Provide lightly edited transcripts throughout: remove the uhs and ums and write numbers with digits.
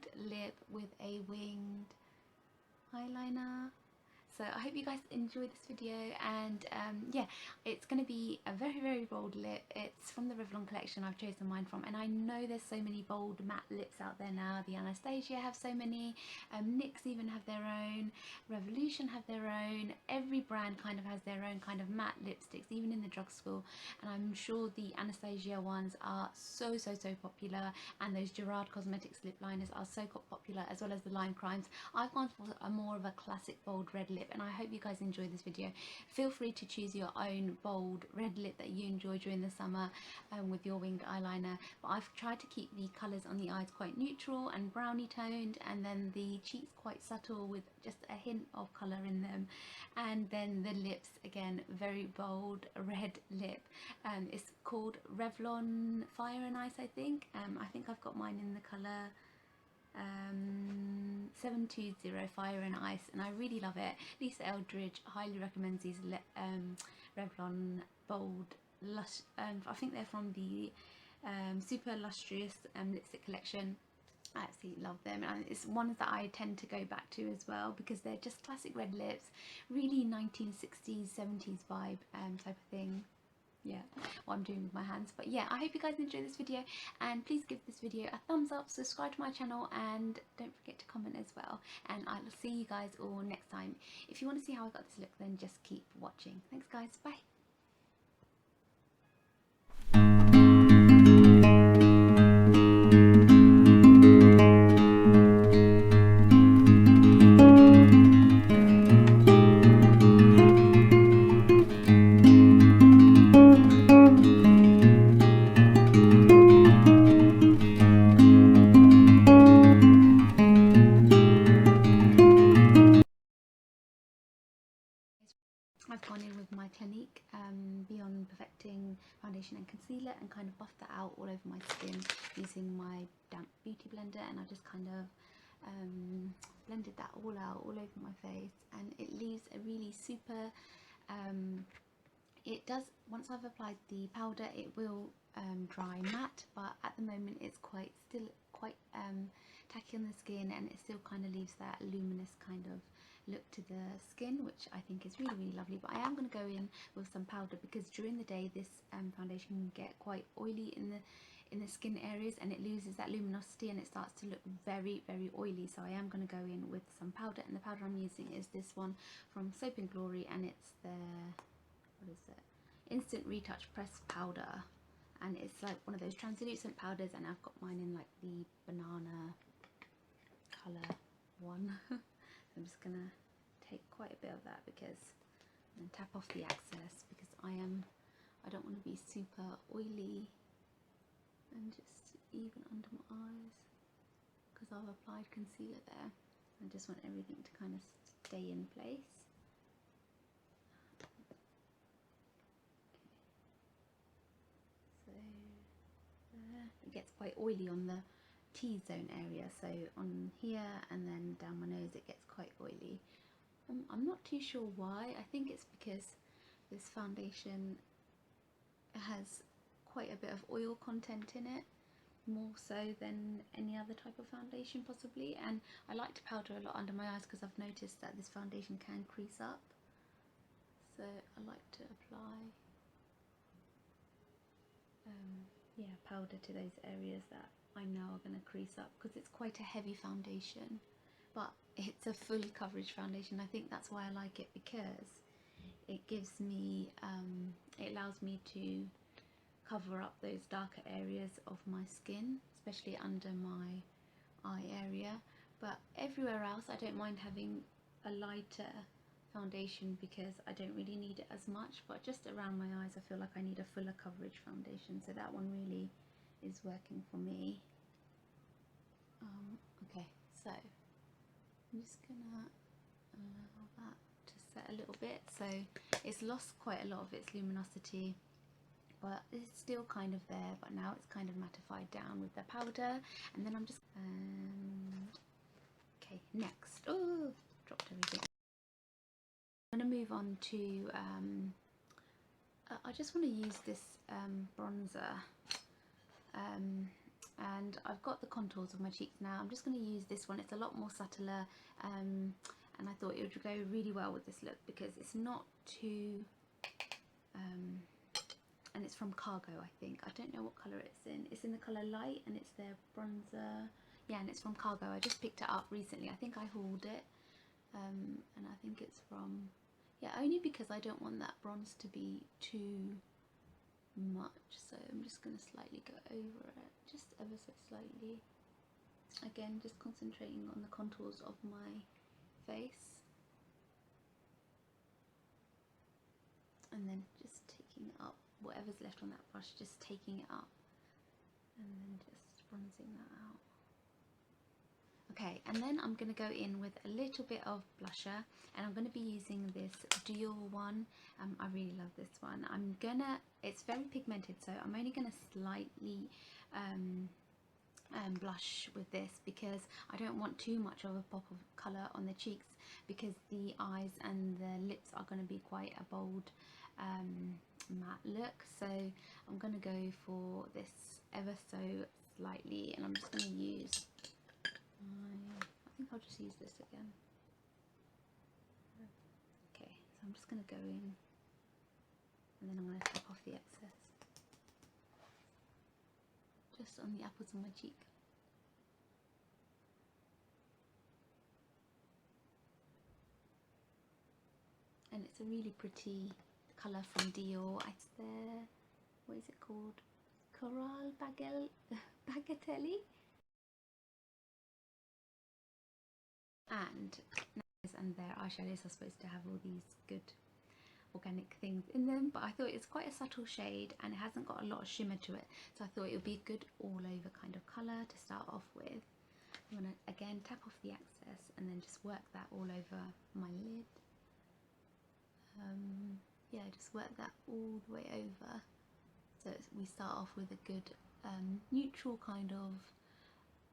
bold lip with a winged eyeliner. So I hope you guys enjoy this video, and yeah, it's going to be a very bold lip. It's from the Revlon collection I've chosen mine from, and I know there's so many bold matte lips out there now. The Anastasia have so many, NYX even have their own, Revolution have their own, every brand kind of has their own kind of matte lipsticks, even in the drugstore, and I'm sure the Anastasia ones are so popular, and those Gerard Cosmetics lip liners are so popular, as well as the Lime Crimes. I've gone for a more of a classic bold red lip, and I hope you guys enjoy this video. Feel free to choose your own bold red lip that you enjoy during the summer with your winged eyeliner, but I've tried to keep the colours on the eyes quite neutral and brownie toned, and then the cheeks quite subtle with just a hint of colour in them, and then the lips again very bold red lip. It's called Revlon Fire and Ice, I think. I think I've got mine in the colour 720 Fire and Ice, and I really love it. Lisa Eldridge highly recommends these Revlon bold lush, I think they're from the Super Lustrous lipstick collection. I absolutely love them, and it's ones that I tend to go back to as well, because they're just classic red lips, really 1960s 70s vibe type of thing. Yeah, what I'm doing with my hands. But yeah, I hope you guys enjoy this video, and please give this video a thumbs up, subscribe to my channel, and don't forget to comment as well, and I'll see you guys all next time. If you want to see how I got this look, then just keep watching. Thanks guys, bye. I've gone in with my Clinique Beyond Perfecting foundation and concealer, and kind of buffed that out all over my skin using my damp beauty blender, and I just kind of blended that all out all over my face, and it leaves a really super it does, once I've applied the powder, it will dry matte, but at the moment it's still quite tacky on the skin, and it still kind of leaves that luminous kind of look to the skin, which I think is really lovely. But I am going to go in with some powder, because during the day this foundation can get quite oily in the skin areas, and it loses that luminosity and it starts to look very oily. So I am going to go in with some powder, and the powder I'm using is this one from Soap and Glory, and it's the, what is it, Instant Retouch Pressed Powder, and it's like one of those translucent powders, and I've got mine in like the banana colour one. I'm just gonna take quite a bit of that, because and tap off the excess, because I don't want to be super oily, and just even under my eyes, because I've applied concealer there. I just want everything to kind of stay in place. It gets quite oily on the T-zone area, so on here and then down my nose it gets quite oily. I'm not too sure why. I think it's because this foundation has quite a bit of oil content in it, more so than any other type of foundation possibly, and I like to powder a lot under my eyes, because I've noticed that this foundation can crease up, so I like to apply yeah, powder to those areas that I know are going to crease up, because it's quite a heavy foundation, but it's a full coverage foundation. I think that's why I like it, because it gives me it allows me to cover up those darker areas of my skin, especially under my eye area. But everywhere else I don't mind having a lighter foundation, because I don't really need it as much, but just around my eyes I feel like I need a fuller coverage foundation, so that one really is working for me. Okay, so I'm just gonna allow that to set a little bit. So it's lost quite a lot of its luminosity, but it's still kind of there, but now it's kind of mattified down with the powder. And then I'm just okay, next, oh, dropped everything. I'm going to move on to I just want to use this bronzer. and I've got the contours of my cheeks now. I'm just going to use this one. It's a lot more subtler, and I thought it would go really well with this look because it's not too and it's from Cargo, I think. I don't know what colour it's in. It's in the colour Light, and it's their bronzer. Yeah, and it's from Cargo. I just picked it up recently. I think I hauled it, and I think it's from, yeah, only because I don't want that bronze to be too much. So I'm just going to slightly go over it, just ever so slightly. Again, just concentrating on the contours of my face, and then just taking it up, whatever's left on that brush, just taking it up and then just bronzing that out. Okay, and then I'm going to go in with a little bit of blusher, and I'm going to be using this Dior one. I really love this one. It's very pigmented, so I'm only going to slightly blush with this because I don't want too much of a pop of colour on the cheeks, because the eyes and the lips are going to be quite a bold matte look. So I'm going to go for this ever so slightly, and I'm just going to use I think I'll just use this again. Okay, so I'm just going to go in, and then I'm going to tap off the excess just on the apples of my cheek. And it's a really pretty colour from Dior. It's their, what is it called? Coral Bagatelle. And their eyeshadows are supposed to have all these good organic things in them, but I thought it's quite a subtle shade and it hasn't got a lot of shimmer to it, so I thought it would be a good all over kind of colour to start off with. I'm going to again tap off the excess and then just work that all over my lid. Yeah, just work that all the way over, so we start off with a good neutral kind of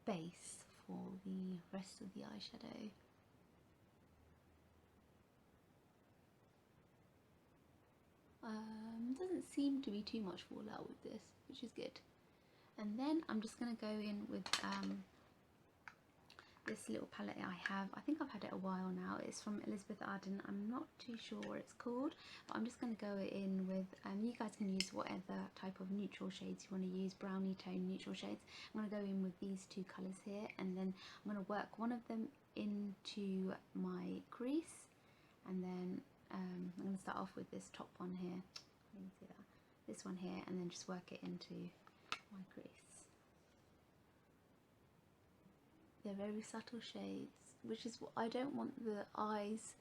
base for the rest of the eyeshadow. Doesn't seem to be too much fallout with this, which is good. And then I'm just going to go in with this little palette I have. I think I've had it a while now. It's from Elizabeth Arden. I'm not too sure what it's called, but I'm just going to go in with, you guys can use whatever type of neutral shades you want to use, brownie tone neutral shades. I'm going to go in with these two colours here, and then I'm going to work one of them into my crease, and then I'm going to start off with this top one here. You can see that. This one here, and then just work it into my crease. They're very subtle shades, which is what I don't want the eyes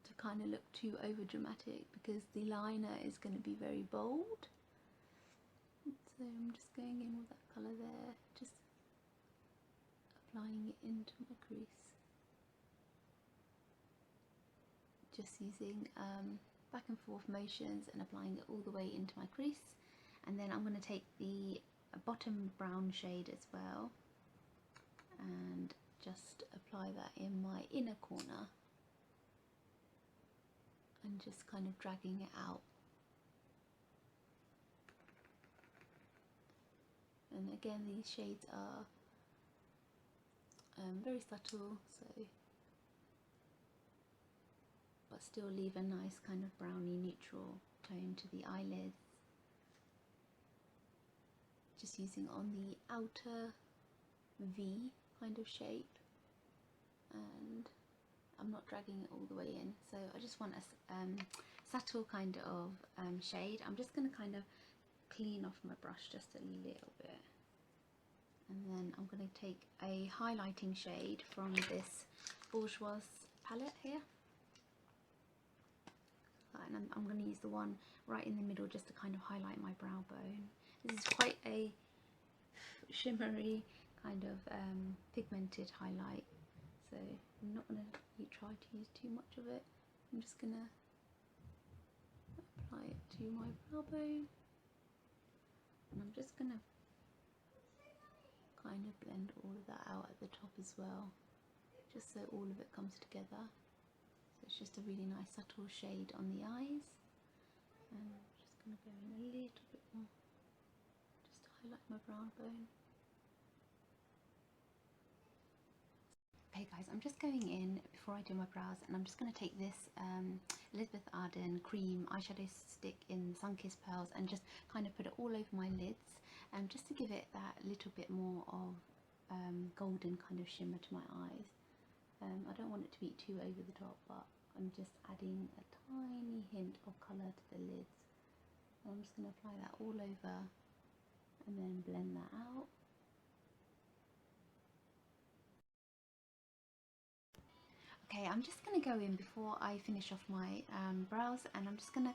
to kind of look too over dramatic, because the liner is going to be very bold. So I'm just going in with that colour there, just applying it into my crease. Just using back and forth motions and applying it all the way into my crease. And then I'm going to take the bottom brown shade as well and just apply that in my inner corner, and just kind of dragging it out. And again, these shades are very subtle, so but still leave a nice kind of browny neutral tone to the eyelids. Just using on the outer V kind of shape, and I'm not dragging it all the way in, so I just want a subtle kind of shade. I'm just going to kind of clean off my brush just a little bit, and then I'm going to take a highlighting shade from this Bourjois palette here, and I'm going to use the one right in the middle just to kind of highlight my brow bone. This is quite a shimmery kind of pigmented highlight, so I'm not going to try to use too much of it. I'm just going to apply it to my brow bone, and I'm just going to kind of blend all of that out at the top as well, just so all of it comes together. So it's just a really nice subtle shade on the eyes, and I'm just going to go in a little bit more just to I like my brown bone. Okay guys, I'm just going in before I do my brows, and I'm just going to take this Elizabeth Arden cream eyeshadow stick in Sunkissed Pearls and just kind of put it all over my lids, just to give it that little bit more of golden kind of shimmer to my eyes. I don't want it to be too over the top, but I'm just adding a tiny hint of colour to the lids. And I'm just going to apply that all over and then blend that out. Okay, I'm just going to go in before I finish off my brows, and I'm just going to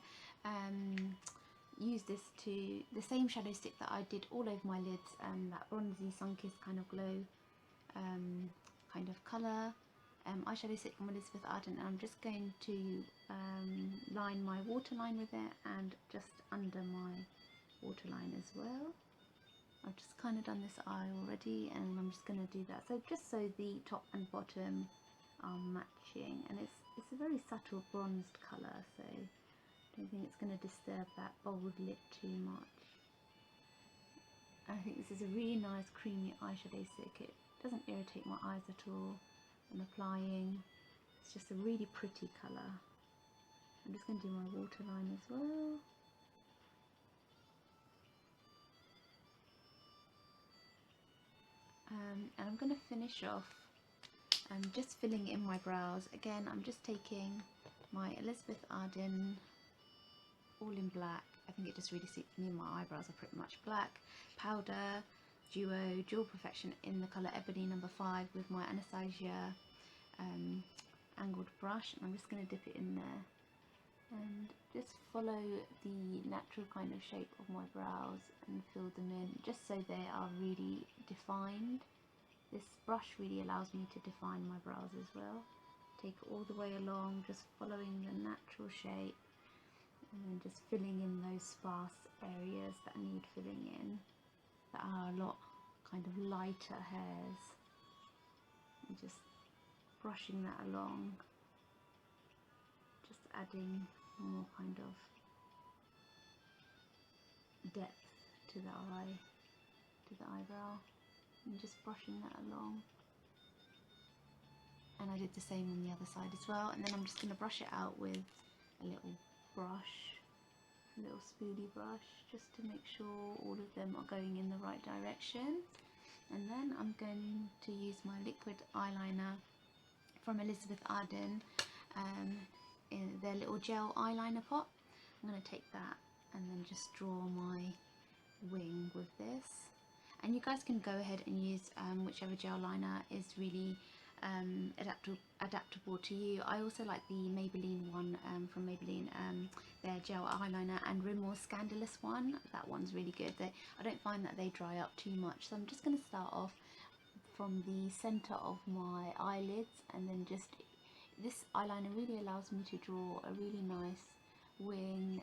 use this to the same shadow stick that I did all over my lids, that bronzy sun-kissed kind of glow kind of colour eyeshadow stick from Elizabeth Arden, and I'm just going to line my waterline with it and just under my waterline as well. I've just kind of done this eye already, and I'm just going to do that, so just so the top and bottom are matching, and it's a very subtle bronzed colour, so I don't think it's going to disturb that bold lip too much. I think this is a really nice creamy eyeshadow stick. It doesn't irritate my eyes at all when applying. It's just a really pretty colour. I'm just going to do my waterline as well. And I'm going to finish off just filling in my brows. Again, I'm just taking my Elizabeth Arden all in black. I think it just really suits me. My eyebrows are pretty much black. Powder Duo Dual Perfection in the colour Ebony No. 5 with my Anastasia angled brush, and I'm just going to dip it in there and just follow the natural kind of shape of my brows and fill them in just so they are really defined. This brush really allows me to define my brows as well. Take it all the way along, just following the natural shape, and then just filling in those sparse areas that need filling in, that are a lot kind of lighter hairs, and just brushing that along, just adding more kind of depth to the eye, to the eyebrow, and just brushing that along. And I did the same on the other side as well, and then I'm just going to brush it out with a little brush, a little spoolie brush, just to make sure all of them are going in the right direction. And then I'm going to use my liquid eyeliner from Elizabeth Arden in their little gel eyeliner pot. I'm going to take that and then just draw my wing with this. And you guys can go ahead and use whichever gel liner is really adaptable to you. I also like the Maybelline one from Maybelline, their gel eyeliner and Rimmel Scandalous one. That one's really good. I don't find that they dry up too much, so I'm just going to start off from the center of my eyelids, and then just this eyeliner really allows me to draw a really nice wing.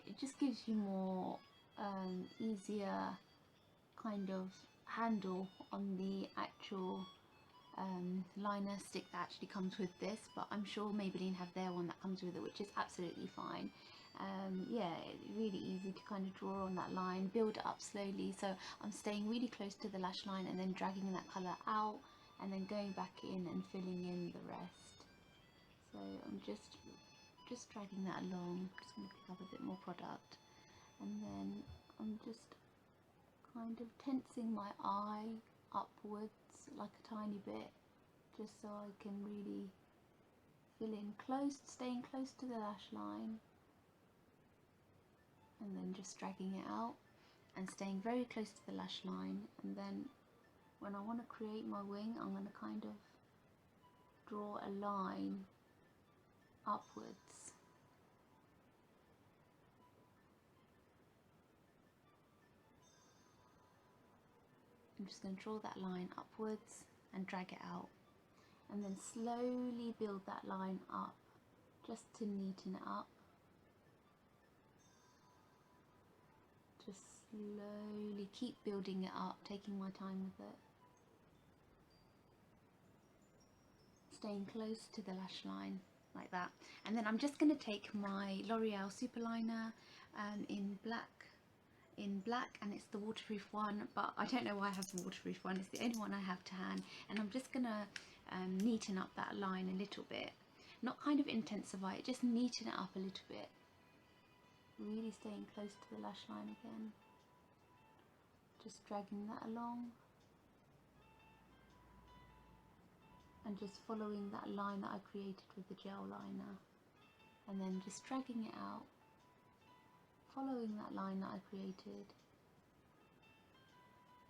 It just gives you more easier kind of handle on the actual liner stick that actually comes with this, but I'm sure Maybelline have their one that comes with it, which is absolutely fine. Yeah, really easy to kind of draw on that line, build it up slowly, so I'm staying really close to the lash line and then dragging that colour out and then going back in and filling in the rest. So I'm just dragging that along. Just going to pick up a bit more product, and then I'm just kind of tensing my eye upwards like a tiny bit, just so I can really fill in close, staying close to the lash line, and then just dragging it out and staying very close to the lash line. And then when I want to create my wing, I'm going to kind of draw a line upwards. I'm just going to draw that line upwards and drag it out, and then slowly build that line up just to neaten it up. Just slowly keep building it up, taking my time with it, staying close to the lash line like that. And then I'm just going to take my L'Oreal Superliner in black in black, and it's the waterproof one, but I don't know why I have the waterproof one. It's the only one I have to hand, and I'm just gonna neaten up that line a little bit, not kind of intensify it, just neaten it up a little bit, really staying close to the lash line again, just dragging that along and just following that line that I created with the gel liner, and then just dragging it out, following that line that I created,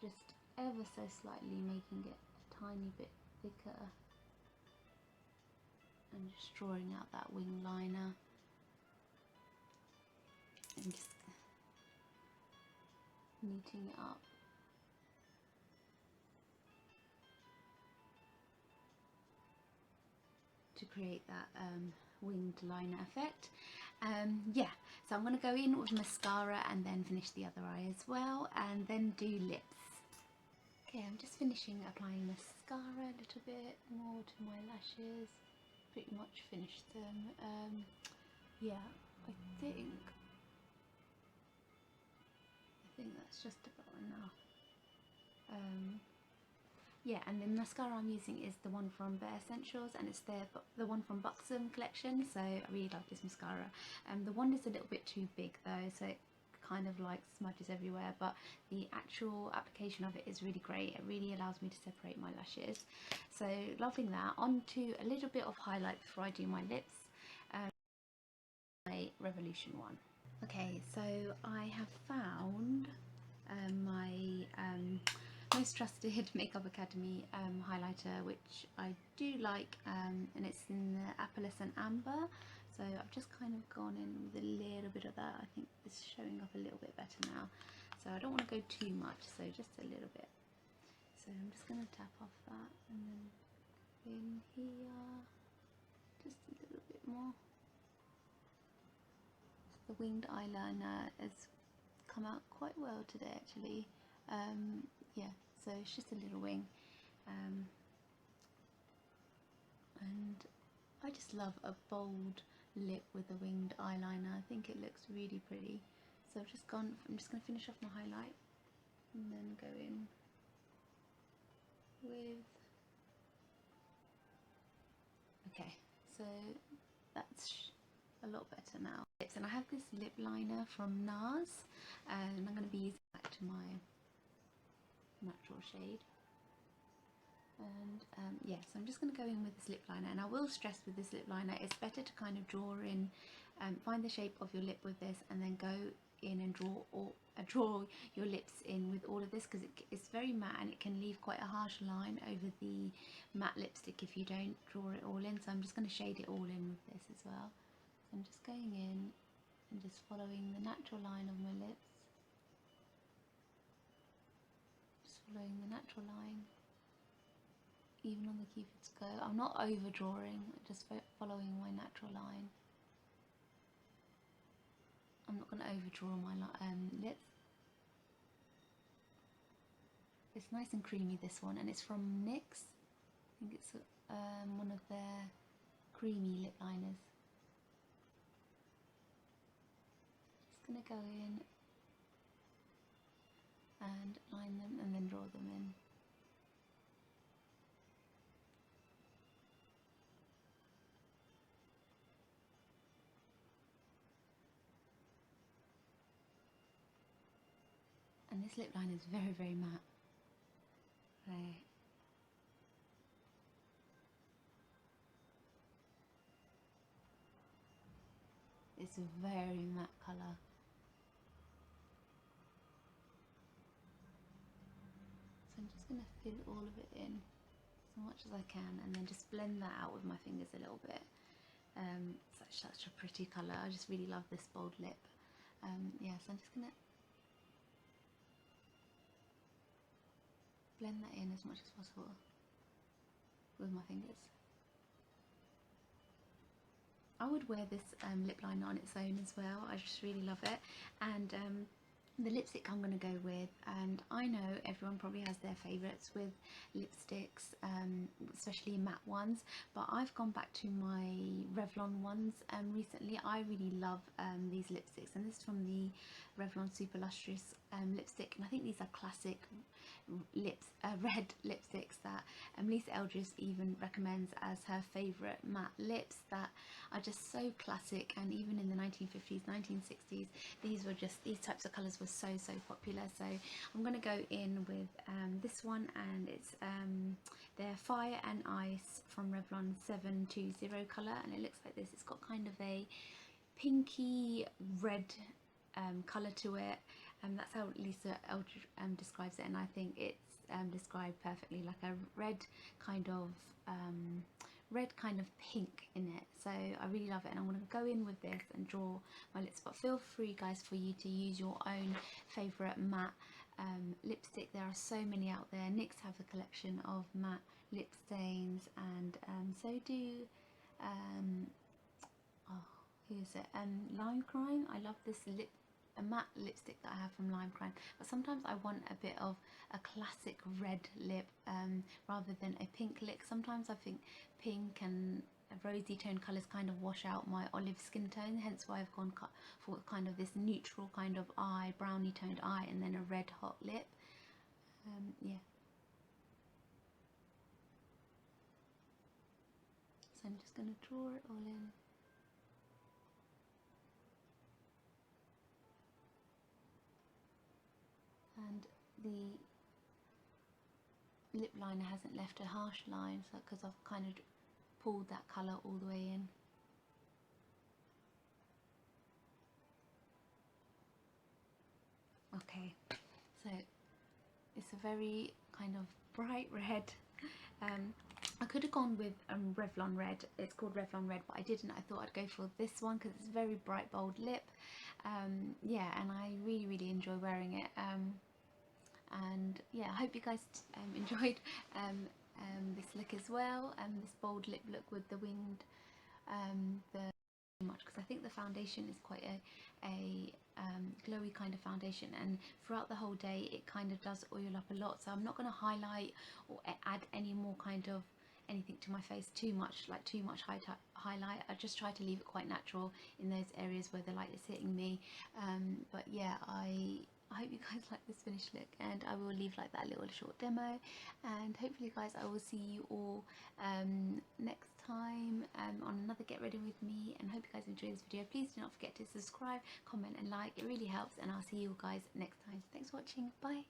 just ever so slightly making it a tiny bit thicker, and just drawing out that wing liner, and just neating it up. To create that winged liner effect. Yeah, so I'm going to go in with mascara and then finish the other eye as well, and then do lips. Okay, I'm just finishing applying mascara a little bit more to my lashes. Pretty much finished them. Yeah, I think that's just about enough. Yeah, and the mascara I'm using is the one from Bare Essentials, and it's the one from Buxom collection, so I really like this mascara. The wand is a little bit too big though, so it kind of like smudges everywhere, but the actual application of it is really great. It really allows me to separate my lashes. So loving that. On to a little bit of highlight before I do my lips. My Revolution one. Okay, so I have found my most trusted Makeup Academy highlighter, which I do like, and it's in the Apolescent Amber, so I've just kind of gone in with a little bit of that. I think it's showing up a little bit better now, so I don't want to go too much, so just a little bit. So I'm just going to tap off that, and then in here just a little bit more. The winged eyeliner has come out quite well today actually. Yeah, so it's just a little wing, and I just love a bold lip with a winged eyeliner. I think it looks really pretty. So I'm just going to finish off my highlight and then go in with, okay, so that's a lot better now. And I have this lip liner from NARS, and I'm going to be using that to my natural shade. And yeah, so I'm just going to go in with this lip liner, and I will stress with this lip liner, it's better to kind of draw in, find the shape of your lip with this, and then go in and draw your lips in with all of this, because it's very matte and it can leave quite a harsh line over the matte lipstick if you don't draw it all in. So I'm just going to shade it all in with this as well. So I'm just going in and just following the natural line of my lips, just following the natural line. Even on the Cupid's bow, I'm not overdrawing, just following my natural line. I'm not going to overdraw my lips. It's nice and creamy, this one, and it's from NYX. I think it's one of their creamy lip liners. Just going to go in and line them and then draw them in. And this lip liner is very, very matte. Right. It's a very matte colour. So I'm just going to fill all of it in as much as I can, and then just blend that out with my fingers a little bit. Such a pretty colour. I just really love this bold lip. Yeah, so I'm just going to blend that in as much as possible with my fingers. I would wear this lip liner on its own as well. I just really love it, and the lipstick I'm going to go with, and I know everyone probably has their favourites with lipsticks, especially matte ones, but I've gone back to my Revlon ones recently. I really love these lipsticks, and this is from the Revlon Super Lustrous lipstick, and I think these are classic red lipsticks that Lisa Eldridge even recommends as her favourite matte lips, that are just so classic. And even in the 1950s, 1960s, these types of colours were so popular. So I'm going to go in with this one, and it's their Fire and Ice from Revlon 720 colour, and it looks like this. It's got kind of a pinky red colour to it, and that's how Lisa Eldridge describes it, and I think it's described perfectly, like a red kind of pink in it. So I really love it, and I'm going to go in with this and draw my lips. But feel free, guys, for you to use your own favourite matte lipstick. There are so many out there. NYX have a collection of matte lip stains, and so do who is it? Lime Crime. I love this a matte lipstick that I have from Lime Crime, but sometimes I want a bit of a classic red lip rather than a pink lip. Sometimes I think pink and rosy tone colours kind of wash out my olive skin tone, hence why I've gone for kind of this neutral kind of eye, brownie toned eye, and then a red hot lip. Yeah. So I'm just going to draw it all in. And the lip liner hasn't left a harsh line, so because I've kind of pulled that colour all the way in. Okay, so it's a very kind of bright red. I could have gone with Revlon Red. It's called Revlon Red, but I didn't. I thought I'd go for this one because it's a very bright, bold lip. Yeah, and I really enjoy wearing it. And yeah, I hope you guys enjoyed this look as well, this bold lip look with the winged, much, because I think the foundation is quite a glowy kind of foundation, and throughout the whole day it kind of does oil up a lot. So I'm not going to highlight or add any more kind of anything to my face too much, like too much highlight. I just try to leave it quite natural in those areas where the light is hitting me. But yeah, I hope you guys like this finished look, and I will leave like that little short demo, and hopefully guys I will see you all next time on another Get Ready With Me, and hope you guys enjoy this video. Please do not forget to subscribe, comment and like, it really helps, and I'll see you guys next time. Thanks for watching, bye.